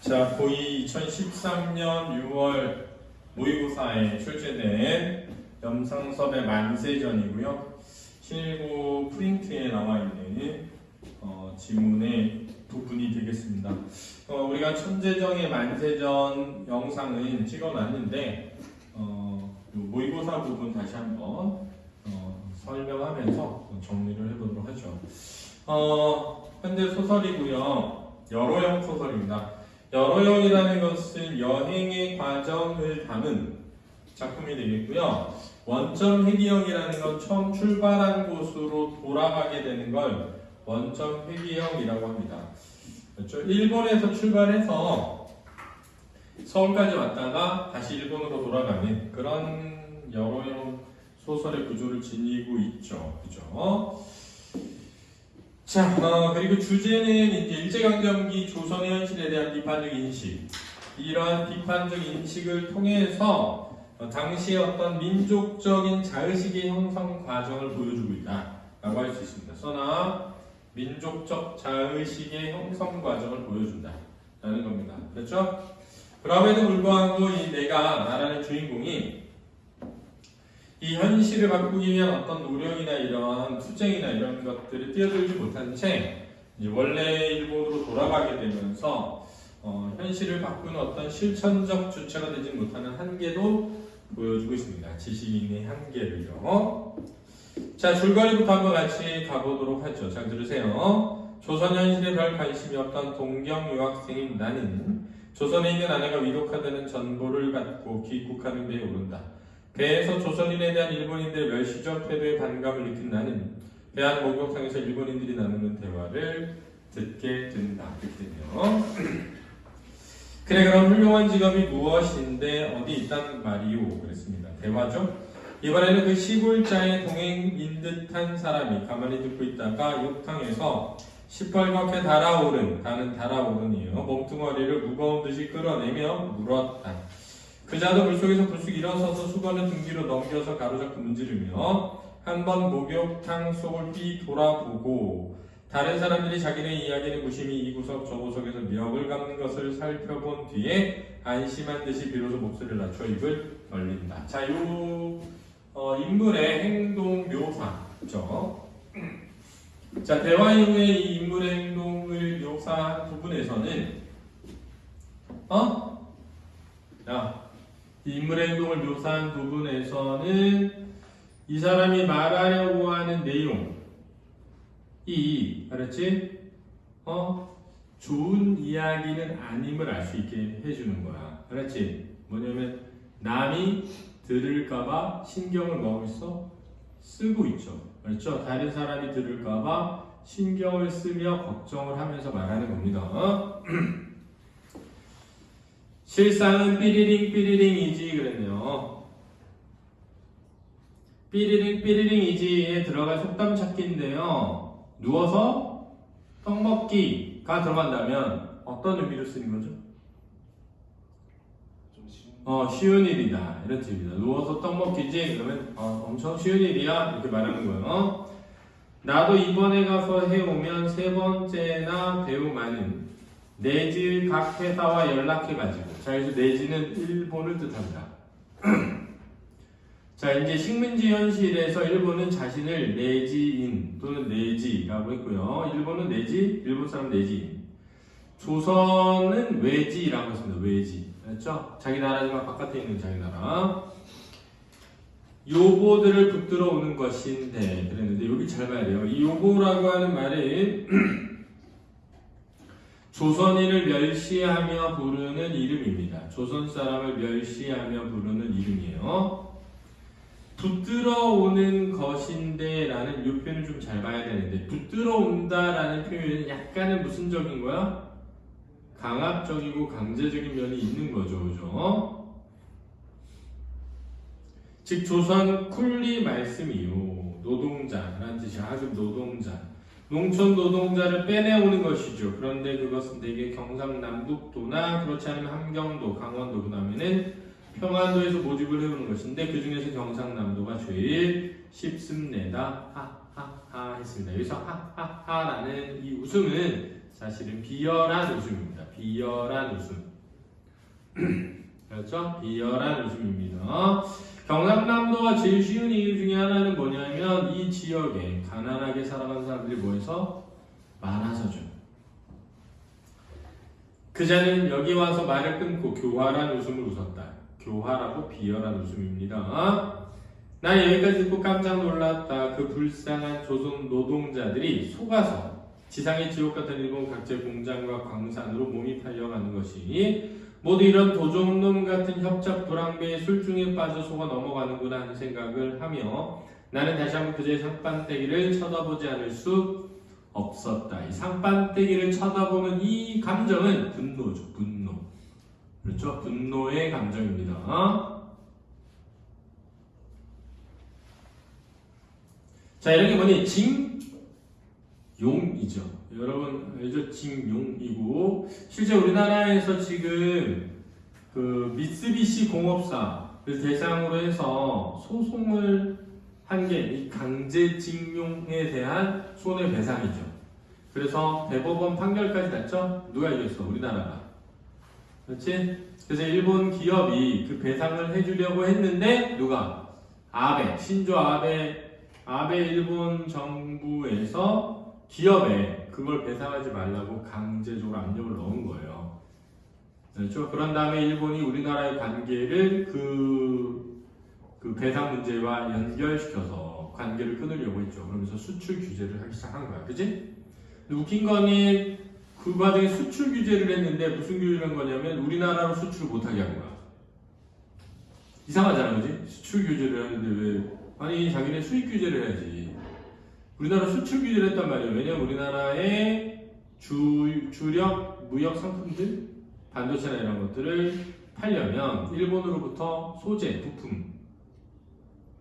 자, 고2 2013년 6월 모의고사에 출제된 염상섭의 만세전이고요. 실고 프린트에 나와 있는 지문의 부분이 되겠습니다. 우리가 천재정의 만세전 영상은 찍어놨는데 모의고사 부분 다시 한번 설명하면서 정리를 해보도록 하죠. 현대 소설이고요. 여러형 소설입니다. 여러형이라는 것은 여행의 과정을 담은 작품이 되겠고요. 원점 회귀형이라는 건 처음 출발한 곳으로 돌아가게 되는 걸 원점 회귀형이라고 합니다. 그렇죠? 일본에서 출발해서 서울까지 왔다가 다시 일본으로 돌아가는 그런 여러형 소설의 구조를 지니고 있죠. 그죠? 자, 그리고 주제는 이제 일제강점기 조선의 현실에 대한 비판적 인식. 이러한 비판적 인식을 통해서 당시의 어떤 민족적인 자의식의 형성 과정을 보여주고 있다라고 할 수 있습니다. 써나 민족적 자의식의 형성 과정을 보여준다라는 겁니다. 그렇죠? 그럼에도 불구하고 이 내가 나라는 주인공이 이 현실을 바꾸기 위한 어떤 노력이나 이런 투쟁이나 이런 것들을 뛰어들지 못한 채 이제 원래 일본으로 돌아가게 되면서 현실을 바꾸는 어떤 실천적 주체가 되지 못하는 한계도 보여주고 있습니다. 지식인의 한계를요. 자, 줄거리부터 한번 같이 가보도록 하죠. 잘 들으세요. 조선 현실에 별 관심이 없던 동경 유학생인 나는 조선에 있는 아내가 위독하다는 전보를 받고 귀국하는 데에 오른다. 배에서 조선인에 대한 일본인들의 멸시적 태도에 반감을 느낀 나는 배안 목욕탕에서 일본인들이 나누는 대화를 듣게 된다. 이렇게 되네요. 그래, 그럼 훌륭한 직업이 무엇인데 어디 있단 말이오? 그랬습니다. 대화죠. 이번에는 그 시골자의 동행인 듯한 사람이 가만히 듣고 있다가 욕탕에서 시뻘겋게 달아오른, 나는 달아오른이에요. 몸뚱어리를 무거운 듯이 끌어내며 물었다. 그자도 물속에서 불쑥 일어서서 수건을 등 뒤로 넘겨서 가로잡고 문지르며 한번 목욕탕 속을 삐 돌아보고 다른 사람들이 자기네 이야기를 무심히 이 구석 저 구석에서 멱을 감는 것을 살펴본 뒤에 안심한 듯이 비로소 목소리를 낮춰 입을 벌린다. 자, 요 인물의 행동 묘사죠. 자, 대화 이후에 이 인물의 행동을 묘사한 부분에서는 이 인물의 행동을 묘사한 부분에서는 이 사람이 말하려고 하는 내용이 알았지? 좋은 이야기는 아님을 알 수 있게 해주는 거야. 알았지? 뭐냐면 남이 들을까봐 신경을 뭐하고 쓰고 있죠. 그렇죠? 다른 사람이 들을까봐 신경을 쓰며 걱정을 하면서 말하는 겁니다. 실상은 삐리링 삐리링이지 그랬네요. 삐리링 삐리링이지에 들어갈 속담 찾기인데요. 누워서 떡 먹기가 들어간다면 어떤 의미로 쓰는 거죠? 쉬운 일이다 이런 뜻입니다. 누워서 떡 먹기지 그러면 엄청 쉬운 일이야 이렇게 말하는 거예요. 나도 이번에 가서 해오면 세 번째나 배우 많은 내지 각 회사와 연락해가지고 자, 그래서 내지는 일본을 뜻합니다. 자, 이제 식민지 현실에서 일본은 자신을 내지인 또는 내지라고 했고요. 일본은 내지, 일본 사람 내지인. 조선은 외지라고 했습니다. 외지. 그렇죠? 자기 나라지만 바깥에 있는 자기 나라. 요보들을 붙들어 오는 것인데 그랬는데 여기 잘 봐야 돼요. 이 요보라고 하는 말은 조선인을 멸시하며 부르는 이름입니다. 조선 사람을 멸시하며 부르는 이름이에요. 붙들어 오는 것인데 라는 이 표현을 좀 잘 봐야 되는데 붙들어 온다라는 표현은 약간은 무슨 적인 거야? 강압적이고 강제적인 면이 있는 거죠. 그죠? 즉 조선 쿨리 말씀이요. 노동자라는 뜻이 하급 노동자. 농촌 노동자를 빼내오는 것이죠. 그런데 그것은 대개 경상남북도나 그렇지 않으면 함경도, 강원도 그 다음에는 평안도에서 모집을 해오는 것인데 그 중에서 경상남도가 제일 쉽습니다. 하하하 했습니다. 여기서 하하하라는 이 웃음은 사실은 비열한 웃음입니다. 비열한 웃음. 그렇죠? 비열한 웃음입니다. 경상남도가 제일 쉬운 이유 중에 하나는 뭐냐면 이 지역에 가난하게 살아가는 사람들이 뭐해서 많아서죠. 그자는 여기 와서 말을 끊고 교활한 웃음을 웃었다. 교활하고 비열한 웃음입니다. 나 여기까지 듣고 깜짝 놀랐다. 그 불쌍한 조선 노동자들이 속아서 지상의 지옥 같은 일본 각지의 공장과 광산으로 몸이 팔려가는 것이 모두 이런 도적놈 같은 협잡 불황배의 술중에 빠져 속아 넘어가는구나 하는 생각을 하며 나는 다시 한번 그제의 상반대기를 쳐다보지 않을 수 없었다. 이 상반대기를 쳐다보는 이 감정은 분노죠. 분노. 그렇죠? 분노의 감정입니다. 자, 이런 게 뭐니? 징용이죠. 여러분 알죠? 징용이고 실제 우리나라에서 지금 그 미쓰비시 공업사를 대상으로 해서 소송을 한 게 이 강제징용에 대한 손해배상이죠. 그래서 대법원 판결까지 났죠? 누가 이겼어? 우리나라가. 그렇지? 그래서 일본 기업이 그 배상을 해주려고 했는데 누가? 아베, 신조 아베 일본 정부에서 기업에 그걸 배상하지 말라고 강제적으로 압력을 넣은 거예요. 그렇죠? 그런 다음에 일본이 우리나라의 관계를 그 배상 문제와 연결시켜서 관계를 끊으려고 했죠. 그러면서 수출 규제를 하기 시작한 거야. 그지? 웃긴 거는 그 과정에 수출 규제를 했는데 무슨 규제를 한 거냐면 우리나라로 수출을 못하게 한 거야. 이상하잖아, 그지? 수출 규제를 하는데 왜? 아니, 자기네 수입 규제를 해야지. 우리나라 수출 규제를 했단 말이에요. 왜냐면 우리나라의 주력 무역 상품들, 반도체나 이런 것들을 팔려면 일본으로부터 소재, 부품,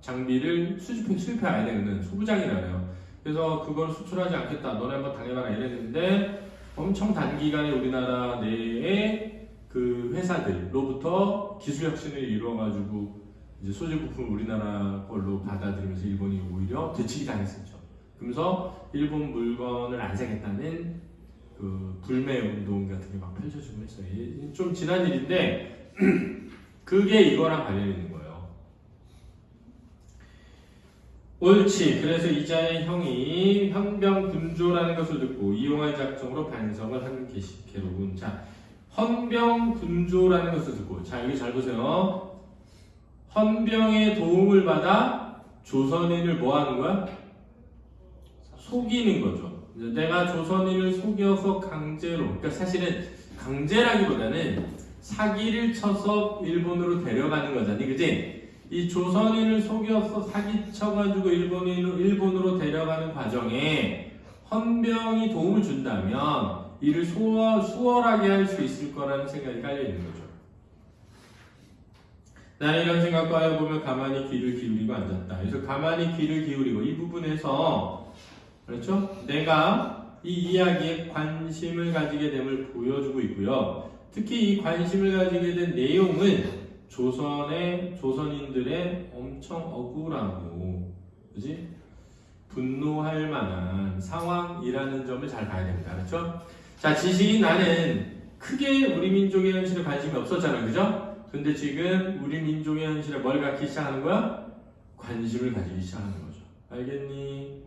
장비를 수입해야 되는 소부장이라요. 그래서 그걸 수출하지 않겠다. 너네 한번 당해봐라 이랬는데 엄청 단기간에 우리나라 내에 그 회사들로부터 기술 혁신을 이루어가지고 이제 소재 부품 우리나라 걸로 받아들이면서 일본이 오히려 되치기 당했었죠. 그러면서 일본 물건을 안 사겠다는 그 불매 운동 같은 게 막 펼쳐지고 했어요. 좀 지난 일인데 그게 이거랑 관련이 있는 거예요. 옳지. 그래서 이자의 형이 헌병군조라는 것을 듣고 이용할 작정으로 반성을 한 게로군. 자, 헌병군조라는 것을 듣고, 자 여기 잘 보세요. 헌병의 도움을 받아 조선인을 뭐 하는 거야? 속이는 거죠. 내가 조선인을 속여서 강제로, 그러니까 사실은 강제라기보다는 사기를 쳐서 일본으로 데려가는 거잖니, 그지? 이 조선인을 속여서 사기쳐가지고 일본으로 데려가는 과정에 헌병이 도움을 준다면 이를 수월하게 할 수 있을 거라는 생각이 깔려있는 거죠. 나는 이런 생각과 하여 보면 가만히 귀를 기울이고 앉았다. 그래서 가만히 귀를 기울이고 이 부분에서 그렇죠? 내가 이 이야기에 관심을 가지게 됨을 보여주고 있고요. 특히 이 관심을 가지게 된 내용은 조선인들의 엄청 억울하고, 그지? 분노할 만한 상황이라는 점을 잘 봐야 됩니다. 그렇죠? 자, 지식인 나는 크게 우리 민족의 현실에 관심이 없었잖아요. 그죠? 근데 지금 우리 민족의 현실에 뭘 갖기 시작하는 거야? 관심을 가지기 시작하는 거죠. 알겠니?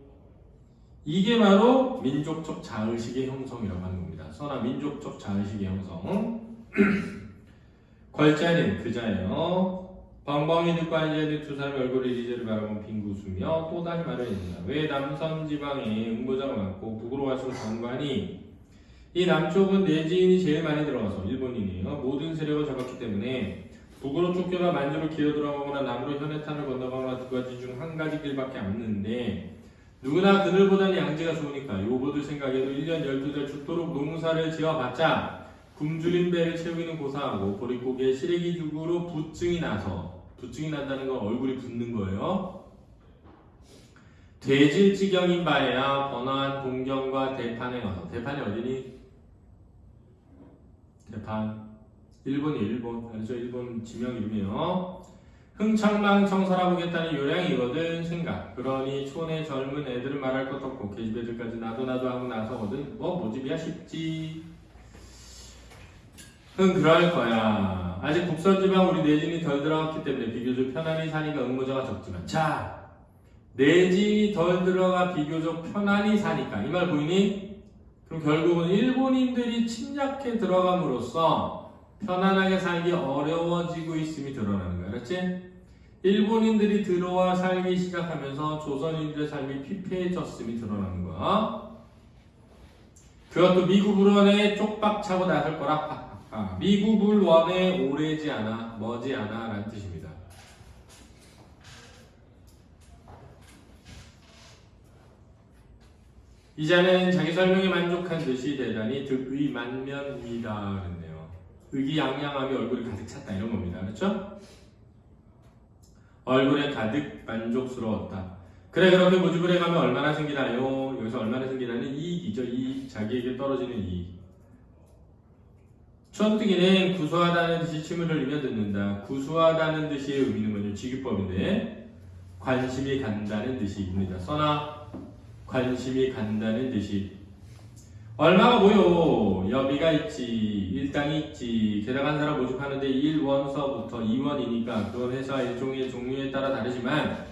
이게 바로 민족적 자의식의 형성이라고 하는 겁니다. 써나 민족적 자의식의 형성. 걸자는 그자예요. 벙벙이 듣고 앉아있는 두 사람의 얼굴을 이리저리 바라보며 빙고 웃으며 또다시 말을 했습니다. 왜 남섬 지방에 응보자가 많고 북으로 갈수록 장관이 이 남쪽은 내 지인이 제일 많이 들어가서 일본인이에요. 모든 세력을 잡았기 때문에 북으로 쫓겨나 만주로 기어 들어가거나 남으로 현해탄을 건너가거나 두 가지 중 한 가지 길밖에 없는데 누구나 그늘보다는 양지가 좋으니까 요보들 생각에도 1년 12달 죽도록 농사를 지어봤자 굶주린 배를 채우기는 고사하고 보릿고개에 시래기 죽으로 부증이 난다는 건 얼굴이 붓는 거예요. 돼질 지경인 바에야 번화한 동경과 대판에 가서, 대판이 어디니? 대판 일본이 일본, 알죠? 일본 지명 이름이에요. 흥청망청 살아보겠다는 요량이거든 생각. 그러니 촌의 젊은 애들은 말할 것도 없고 계집 애들까지 나도 하고 나서거든. 뭐 모집이야 쉽지. 그럴 거야. 아직 북선지방 우리 내진이 덜 들어갔기 때문에 비교적 편안히 사니까 응모자가 적지만. 자, 내진이 덜 들어가 비교적 편안히 사니까 이 말 보이니? 그럼 결국은 일본인들이 침략해 들어감으로써 편안하게 살기 어려워지고 있음이 드러나는 거야. 그렇지? 일본인들이 들어와 살기 시작하면서 조선인들의 삶이 피폐해졌음이 드러나는 거야. 그것도 미국을 원해 쪽박 차고 나설 거라. 미국을 원해 오래지 않아, 머지 않아 라는 뜻입니다. 이자는 자기 설명에 만족한 듯이 대단히 득의 만면이다 그랬네요. 의기양양함이 얼굴에 가득 찼다 이런 겁니다. 그렇죠? 얼굴에 가득 만족스러웠다. 그래 그렇게 모집을 해가면 얼마나 생기나요? 여기서 얼마나 생기나는 이익이죠. 이익. 자기에게 떨어지는 이익. 촌뜨기는 구수하다는 듯이 침을 흘리며 듣는다. 구수하다는 듯이의 의미는 뭐냐? 직유법인데 관심이 간다는 뜻입니다. 써나 관심이 간다는 뜻이. 얼마가 뭐요? 여비가 있지, 일당이 있지. 게다가 한 사람 모집하는데 1원서부터 2원이니까 그건 회사 일종의 종류에 따라 다르지만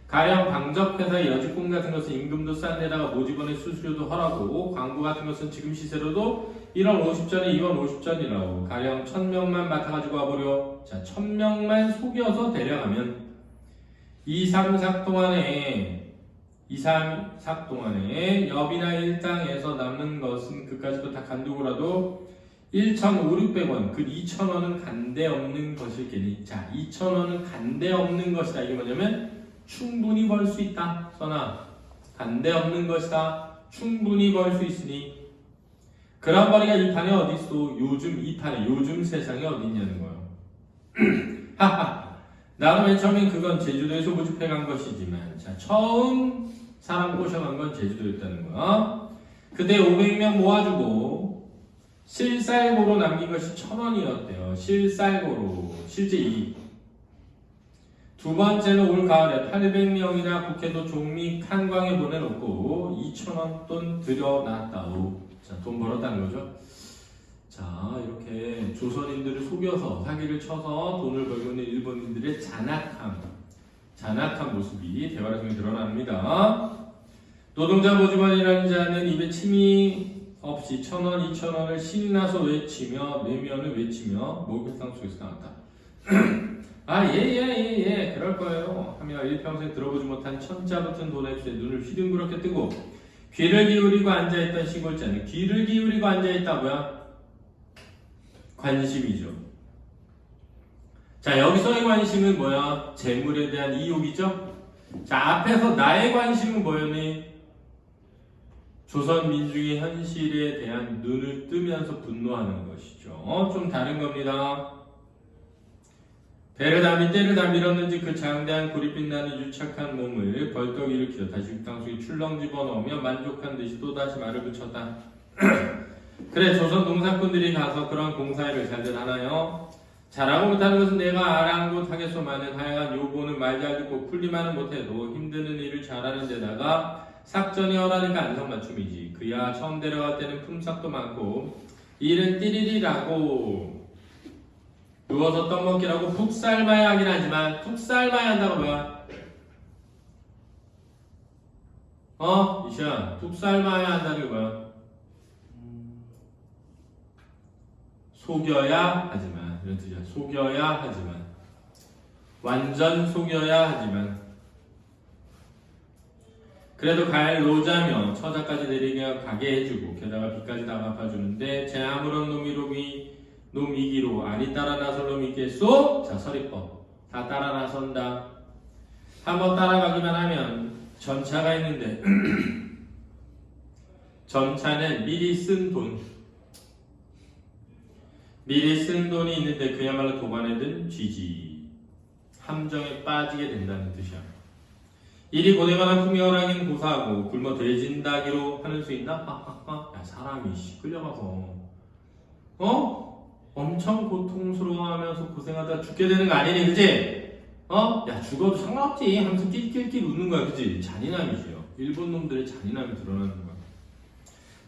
가령 방적회사의 여직공 같은 것은 임금도 싼 데다가 모집원의 수수료도 헐하고 광고 같은 것은 지금 시세로도 1원 50전에 2원 50전이라고. 가령 1000명만 맡아가지고 와보려. 자, 1000명만 속여서 데려가면 2, 3, 4 동안에 여비나 일당에서 남는 것은 그까지도 다 간두고라도 1,500~600원, 그 2,000원은 간대 없는 것일 게니. 자, 2,000원은 간대 없는 것이다. 이게 뭐냐면 충분히 벌 수 있다. 써나 간대 없는 것이다. 충분히 벌 수 있으니. 그런 벌이가 이 판에 어디 있어? 요즘 이 판에, 요즘 세상에 어디 있냐는 거예요. 하하. 나도 맨 처음엔 그건 제주도에서 모집해 간 것이지만, 자, 처음 사람 꼬셔간 건 제주도였다는 거야. 그때 500명 모아주고 실살고로 남긴 것이 1,000원이었대요. 실살고로, 실제 이익. 두 번째는 올 가을에 800명이나 국회도 종미 한광에 보내놓고 2,000원 돈 들여놨다고. 자, 돈 벌었다는 거죠. 자, 이렇게 조선인들을 속여서 사기를 쳐서 돈을 벌고 있는 일본인들의 잔악한 모습이 대화를 통해 드러납니다. 노동자 모집원이라는 자는 입에 침이 없이 1,000원, 2,000원을 신이 나서 외치며 내면을 외치며 목욕탕 속에서 나왔다. 예, 그럴 거예요. 하며 일평생 들어보지 못한 천자 붙은 돈에 눈을 휘둥그렇게 뜨고 귀를 기울이고 앉아있던 시골자는 귀를 기울이고 앉아있다고요? 관심이죠. 자, 여기서의 관심은 뭐야? 재물에 대한 이욕이죠? 자, 앞에서 나의 관심은 뭐였니? 조선 민중의 현실에 대한 눈을 뜨면서 분노하는 것이죠. 좀 다른 겁니다. 배를 다 때를 다 밀었는지 그 장대한 고리 빛나는 유착한 몸을 벌떡 일으키려 다시 육당 속에 출렁 집어넣으며 만족한 듯이 또다시 말을 붙였다. 그래, 조선 농사꾼들이 가서 그런 공사일을 잘들 하나요? 잘하고 못하는 것은 내가 아랑곳하겠소마는 하여간 요보는 말 잘 듣고 풀리만은 못해도 힘드는 일을 잘하는 데다가 삭전이 허라니까 안성맞춤이지. 그야 처음 데려갈 때는 품삯도 많고 일은 띠리리라고 누워서 떡먹기라고 푹 삶아야 하긴 하지만 푹 삶아야 한다고 뭐야? 이시야, 푹 삶아야 한다는 게 뭐야? 속여야 하지만, 이런 뜻이야. 속여야 하지만, 완전 속여야 하지만, 그래도 갈 노자며 처자까지 내리게 가게 해주고 게다가 빚까지 다 갚아주는데 제 아무런 놈이기로 아니 따라 나설 놈이 있겠소? 자, 서리법 다 따라 나선다. 한번 따라가기만 하면 전차가 있는데 전차는 미리 쓴 돈이 있는데 그야말로 도관에 든 쥐지. 함정에 빠지게 된다는 뜻이야. 일이 고되거나 품이 허락인 고사하고 굶어 돼진다기로 하는 수 있나? 야, 사람이 끌려가서 엄청 고통스러워하면서 고생하다 죽게 되는 거 아니니, 그치? 야 죽어도 상관없지 하면서 낄낄낄 웃는 거야. 그치? 잔인함이지요. 일본 놈들의 잔인함이 드러나는 거야.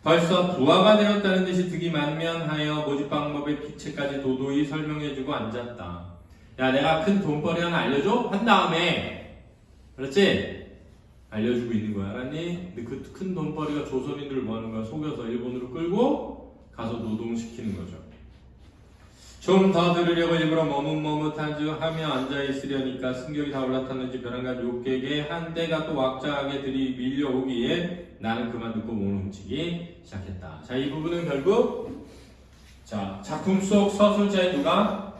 벌써 부하가 되었다는 듯이 득이 만면하여 모집 방법의 피체까지 도도히 설명해주고 앉았다. 야 내가 큰 돈벌이 하나 알려줘? 한 다음에 그렇지? 알려주고 있는 거야. 알았니? 근데 그 큰 돈벌이가 조선인들을 뭐 하는 거야? 속여서 일본으로 끌고 가서 노동시키는 거죠. 좀 더 들으려고 일부러 머뭇머뭇하며 앉아있으려니까 승격이 다 올라탔는지 벼랑간 욕객에 한 대가 또 왁자하게 밀려오기에 나는 그만 듣고 몸을 훔치기 시작했다. 자, 이 부분은 결국 자 작품 속 서술자의 누가?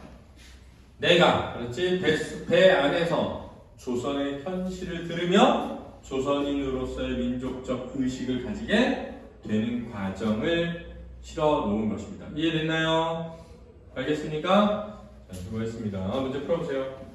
내가 그렇지? 배 안에서 조선의 현실을 들으며 조선인으로서의 민족적 의식을 가지게 되는 과정을 실어 놓은 것입니다. 이해됐나요? 알겠습니까? 자, 수고했습니다. 문제 풀어보세요.